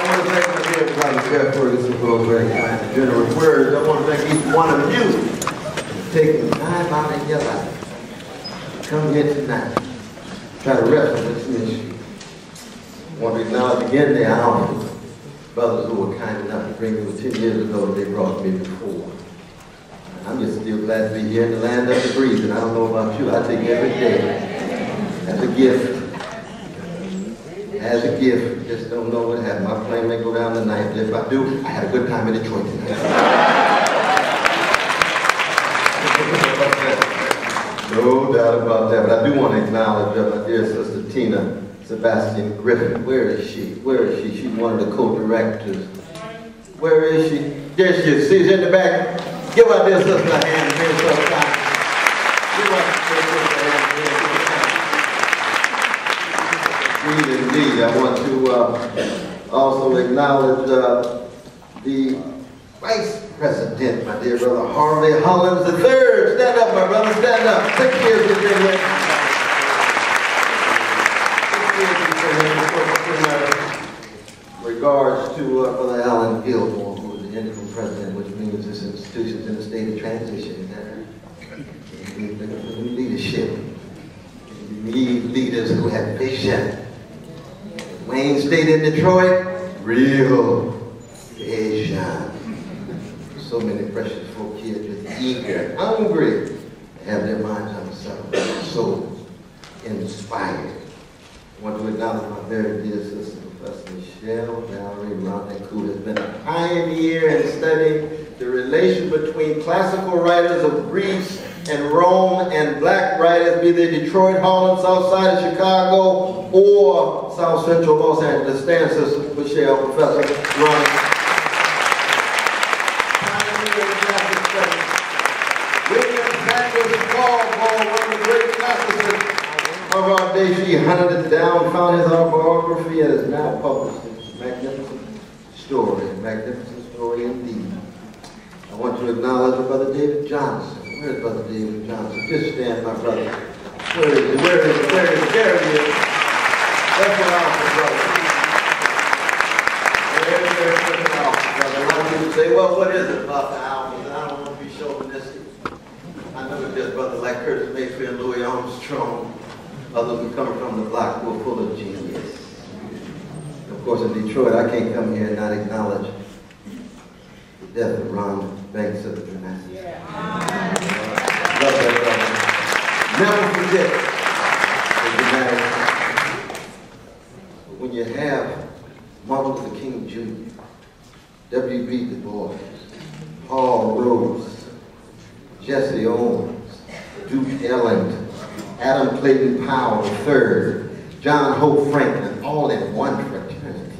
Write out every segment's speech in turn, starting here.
want to thank my dear brother Jeff Ferguson for those very kind and generous words. I want to thank each one of you for taking time out of your life to come here tonight, try to wrestle this mission. I want to acknowledge again the honorable brothers who were kind enough to bring me 10 years ago that they brought me before. I'm just still glad to be here in the land of the breathing. I don't know about you, I take every day as a gift. As a gift, just don't know what happened. My plane may go down tonight, but if I do, I had a good time in Detroit tonight. No doubt about that, but I do want to acknowledge my dear sister Tina Sebastian Griffin. Where is she? Where is she? She's one of the co-directors. Where is she? There she is. See, she's in the back. Give our dear sister a hand. Give her a time. Give our dear sister a hand. Indeed, I want to also acknowledge the Vice President, my dear brother Harvey Hollins III. Stand up, my brother, stand up. 6 years you've been here. 6 years you've been here. Regards to Brother Alan Gilmore, who is the interim president, which means this institution's in a state of transition. We need leadership. We need leaders who have vision. Wayne State in Detroit, real vision. So many precious folk here just eager, hungry to have their minds on themselves, their souls inspired. I want to acknowledge my very dear sister, Professor Michelle Valerie Ronnick, who has been a pioneer in studying the relation between classical writers of Greece and Rome and black writers, be they Detroit, Harlem, South Side of Chicago, or South Central Los Angeles. Stand, Sister Michelle, Professor Ronnick. Pioneer in classic studies. William Patrick Caldwell, one of the great classicists of our day. She hunted it down, found his autobiography, and is now published. It's a magnificent story indeed. I want to acknowledge Brother David Johnson. Where's Brother David Johnson? Just stand, my brother. Where is he? Where is he? Where is he? There he is. That's an awesome brother. There's an awesome brother. A lot of people say, well, what is it about the albums? And I don't want to be chauvinistic. I know it's just brothers like Curtis Mayfield and Louis Armstrong, others who come from the block who are full of genius. Of course, in Detroit, I can't come here and not acknowledge the death of Ron Banks of the Dramatics. Love that brother. Never forget the Dramatics. When you have Martin Luther King Jr., W.B. Du Bois, Paul Rose, Jesse Owens, Duke Ellington, Adam Clayton Powell III, John Hope Franklin, all in one fraternity.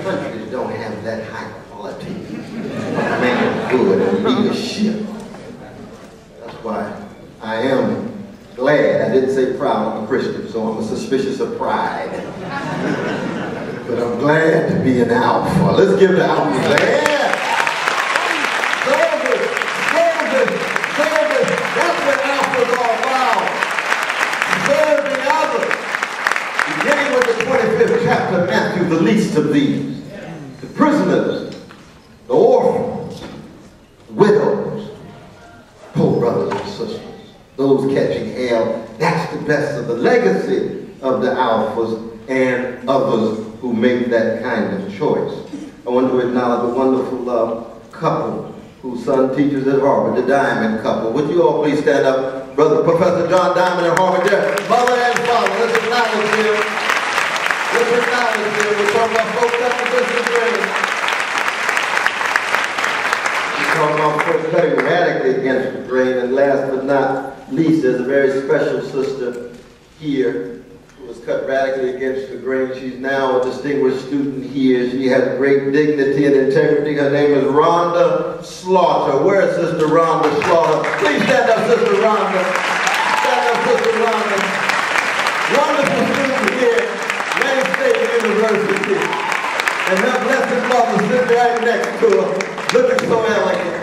Countries don't have that high quality of manhood and leadership. That's why I am glad. I didn't say proud, I'm a Christian, so I'm suspicious of pride. But I'm glad to be an alpha. Let's give the alpha a hand. Service. That's what alphas are about. Serving others. Beginning with the 25th chapter of Matthew, the least of these. The prisoners, the orphans, the widows, poor brothers and sisters, those catching hell. That's the best of the legacy of the alphas and others who make that kind of choice. I want to acknowledge a wonderful couple whose son teaches at Harvard, the Diamond couple. Would you all please stand up? Brother Professor John Diamond at Harvard, there. Mother and father, let's acknowledge them. Let's acknowledge them. We're talking about folks up to this degree. We're talking about folks cutting radically against the grain. And last but not least, there's a very special sister here who was cut radically against the grain. She's now a distinguished student here. She has great dignity and integrity. Her name is Rhonda Slaughter. Where is Sister Rhonda Slaughter? Please stand up, Sister Rhonda. Stand up, Sister Rhonda. Wonderful student here, Wayne State University. And her blessed mother sitting right next to her, looking so elegant.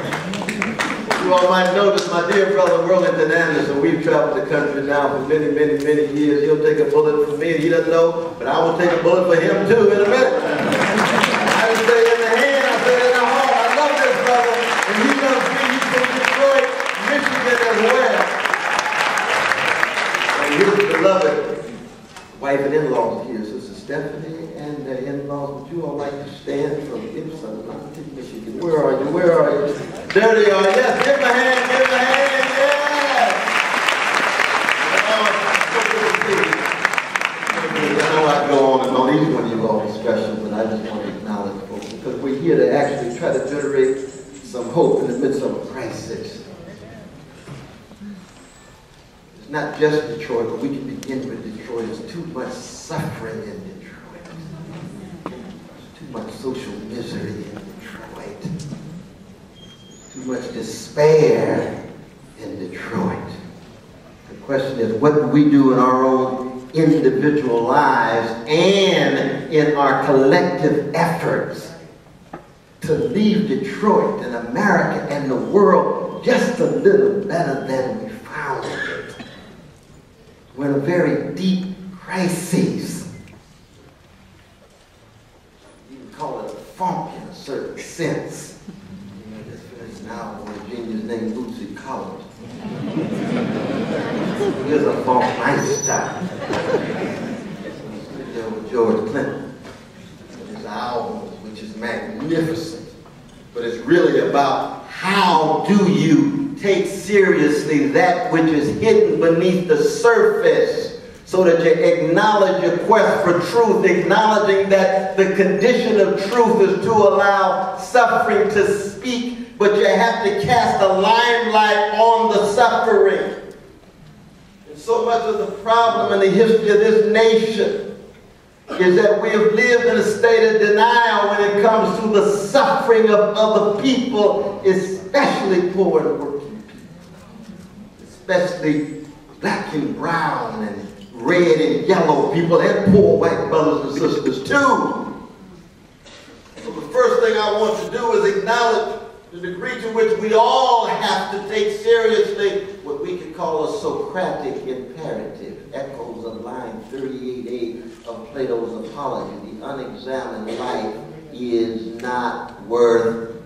You all might notice my dear brother Worthington Anderson. We've traveled the country now for many, many, many years. He'll take a bullet for me. He doesn't know, but I will take a bullet for him too in a minute. I didn't say it in the hand, I said it in the heart. I love this brother, and he loves me. He's from Detroit, Michigan as well. And his beloved wife and in-laws here, Sister Stephanie, and the in-laws. Would you all like to stand from Gibson, Michigan? Where are you? Where are you? There they are. Yes, give them a hand, give them a hand, yes! I know I go on and on. Each one of you all is special, but I just want to acknowledge folks because we're here to actually try to generate some hope in the midst of a crisis. It's not just Detroit, but we can begin with Detroit. There's too much suffering in Detroit. There's too much social misery in Detroit. Too much despair in Detroit. The question is, what do we do in our own individual lives and in our collective efforts to leave Detroit and America and the world just a little better than we found it? We're in a very deep crisis. You can call it a funk in a certain sense. Now, Virginia's name Lucy Collins. Here's a funk meister. There with George Clinton. His album, which is magnificent. But it's really about how do you take seriously that which is hidden beneath the surface so that you acknowledge your quest for truth, acknowledging that the condition of truth is to allow suffering to speak, but you have to cast a limelight on the suffering. And so much of the problem in the history of this nation is that we have lived in a state of denial when it comes to the suffering of other people, especially poor and working people, especially black and brown and red and yellow people, and poor white brothers and sisters too. So the first thing I want to do is acknowledge the degree to which we all have to take seriously what we could call a Socratic imperative, echoes of line 38a of Plato's Apology. The unexamined life is not worth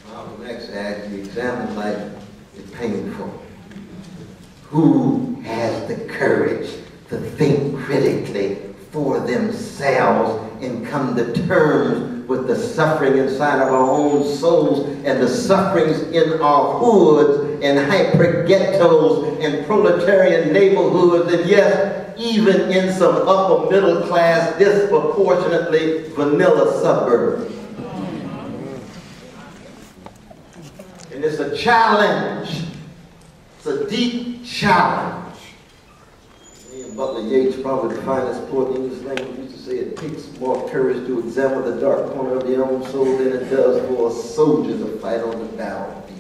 Malcolm X adds, the examined life is painful. Who has the courage to think critically for themselves and come to terms with the suffering inside of our own souls and the sufferings in our hoods and hyper ghettos and proletarian neighborhoods, and yes, even in some upper middle class, disproportionately vanilla suburbs. And it's a challenge. It's a deep challenge. Butler Yeats, probably the finest poet in English language, used to say it takes more courage to examine the dark corner of your own soul than it does for a soldier to fight on the battlefield.